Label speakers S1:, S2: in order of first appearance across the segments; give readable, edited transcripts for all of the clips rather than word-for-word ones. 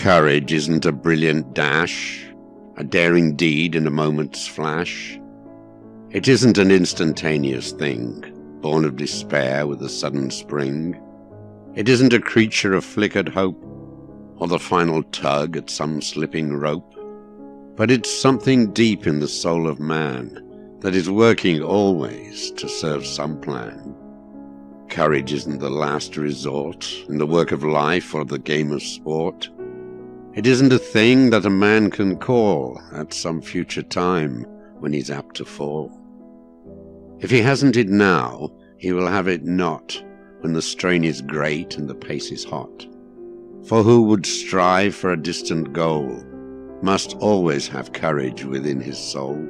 S1: Courage isn't a brilliant dash, a daring deed in a moment's flash. It isn't an instantaneous thing, born of despair with a sudden spring. It isn't a creature of flickered hope, or the final tug at some slipping rope. But it's something deep in the soul of man that is working always to serve some plan. Courage isn't the last resort in the work of life or the game of sport. It isn't a thing that a man can call at some future time when he's apt to fall. If he hasn't it now, he will have it not when the strain is great and the pace is hot. For who would strive for a distant goal must always have courage within his soul.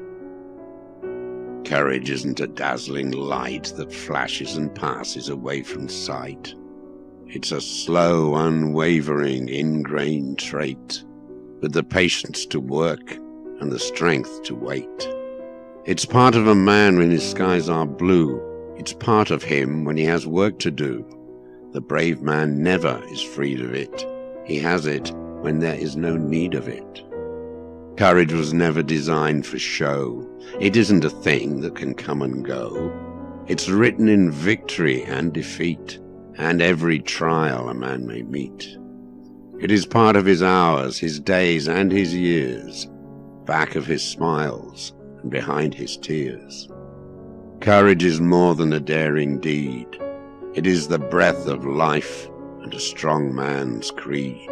S1: Courage isn't a dazzling light that flashes and passes away from sight. It's a slow, unwavering, ingrained trait, with the patience to work and the strength to wait. It's part of a man when his skies are blue. It's part of him when he has work to do. The brave man never is freed of it. He has it when there is no need of it. Courage was never designed for show. It isn't a thing that can come and go. It's written in victory and defeat, and every trial a man may meet. It is part of his hours, his days, and his years, back of his smiles and behind his tears. Courage is more than a daring deed. It is the breath of life and a strong man's creed.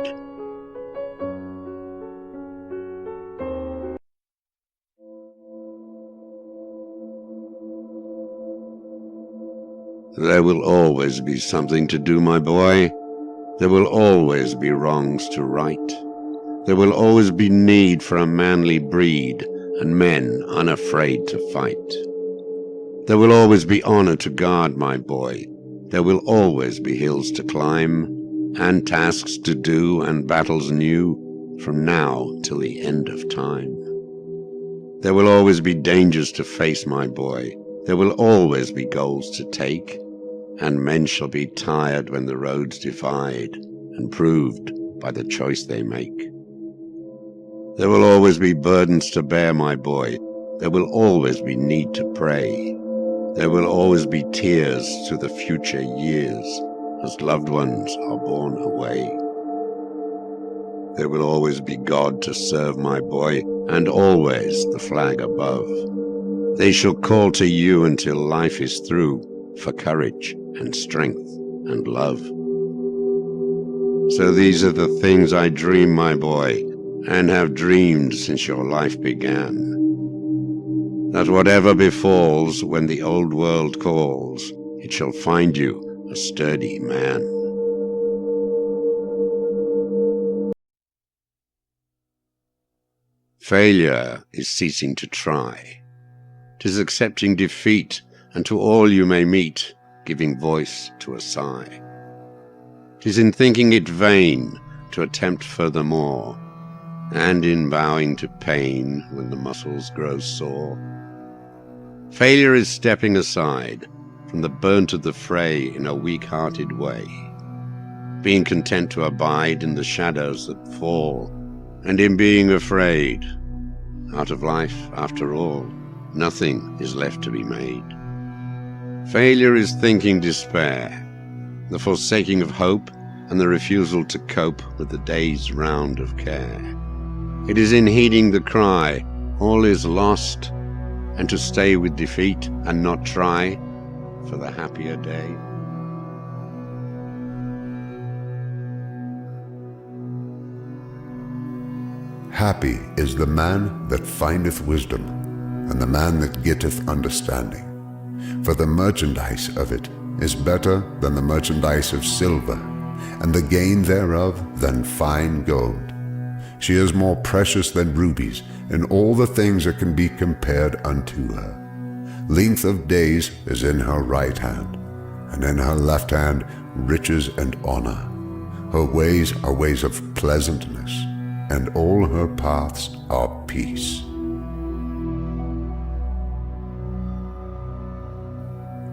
S1: There will always be something to do, my boy. There will always be wrongs to right. There will always be need for a manly breed and men unafraid to fight. There will always be honor to guard, my boy. There will always be hills to climb, and tasks to do, and battles new, from now till the end of time. There will always be dangers to face, my boy. There will always be goals to take, and men shall be tired when the roads divide, and proved by the choice they make. There will always be burdens to bear, my boy. There will always be need to pray. There will always be tears to the future years as loved ones are borne away. There will always be God to serve, my boy, and always the flag above. They shall call to you until life is through for courage and strength and love. So these are the things I dream, my boy, and have dreamed since your life began. That whatever befalls when the old world calls, it shall find you a sturdy man. Failure is ceasing to try. 'Tis accepting defeat, and to all you may meet, giving voice to a sigh. 'Tis in thinking it vain to attempt furthermore, and in bowing to pain when the muscles grow sore. Failure is stepping aside from the burnt of the fray in a weak-hearted way, being content to abide in the shadows that fall, and in being afraid. Out of life, after all, nothing is left to be made. Failure is thinking despair, the forsaking of hope, and the refusal to cope with the day's round of care. It is in heeding the cry, all is lost, and to stay with defeat and not try for the happier day.
S2: Happy is the man that findeth wisdom, and the man that getteth understanding. For the merchandise of it is better than the merchandise of silver, and the gain thereof than fine gold. She is more precious than rubies, and all the things that can be compared unto her. Length of days is in her right hand, and in her left hand riches and honor. Her ways are ways of pleasantness, and all her paths are peace.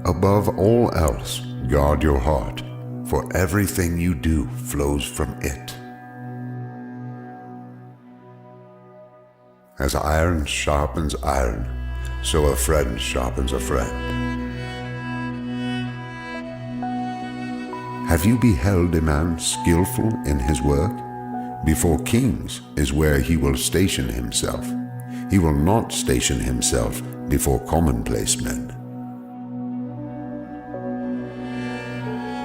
S2: Above all else, guard your heart, for everything you do flows from it. As iron sharpens iron, so a friend sharpens a friend. Have you beheld a man skillful in his work? Before kings is where he will station himself. He will not station himself before commonplace men.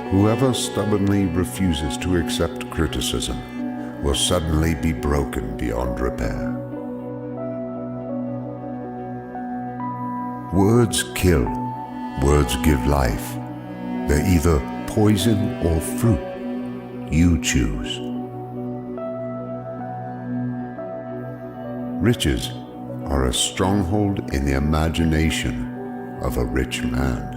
S2: Whoever stubbornly refuses to accept criticism will suddenly be broken beyond repair. Words kill, words give life. They're either poison or fruit. You choose. Riches are a stronghold in the imagination of a rich man.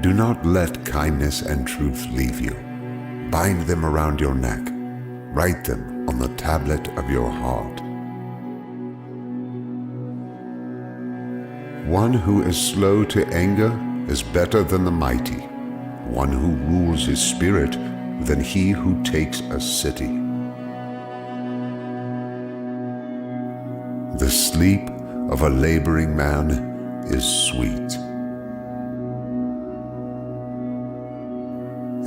S2: Do not let kindness and truth leave you. Bind them around your neck. Write them on the tablet of your heart. One who is slow to anger is better than the mighty, one who rules his spirit than he who takes a city. The sleep of a laboring man is sweet.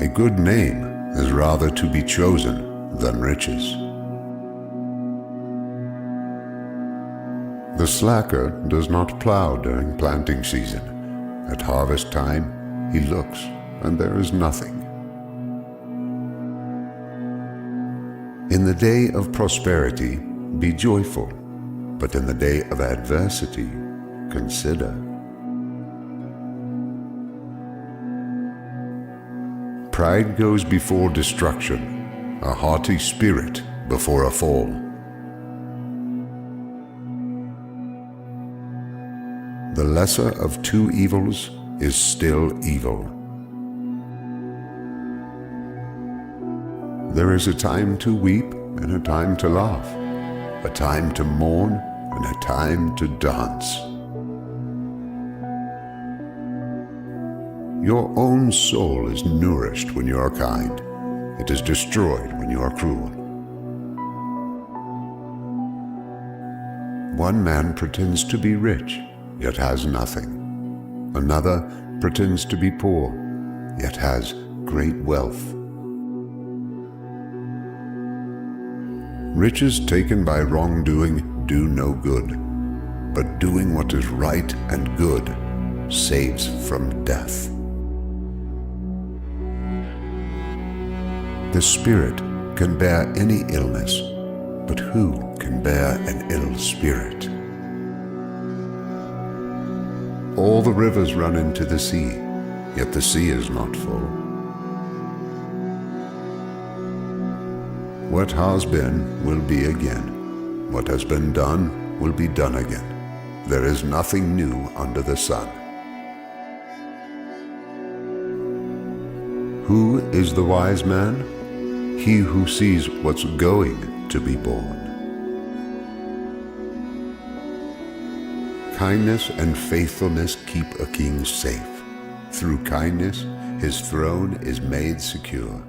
S2: A good name is rather to be chosen than riches. The slacker does not plow during planting season. At harvest time, he looks, and there is nothing. In the day of prosperity, be joyful, but in the day of adversity, consider. Pride goes before destruction, a haughty spirit before a fall. The lesser of two evils is still evil. There is a time to weep and a time to laugh, a time to mourn and a time to dance. Your own soul is nourished when you are kind. It is destroyed when you are cruel. One man pretends to be rich, yet has nothing. Another pretends to be poor, yet has great wealth. Riches taken by wrongdoing do no good, but doing what is right and good saves from death. The spirit can bear any illness, but who can bear an ill spirit? All the rivers run into the sea, yet the sea is not full. What has been will be again. What has been done will be done again. There is nothing new under the sun. Who is the wise man? He who sees what's going to be born. Kindness and faithfulness keep a king safe. Through kindness, his throne is made secure.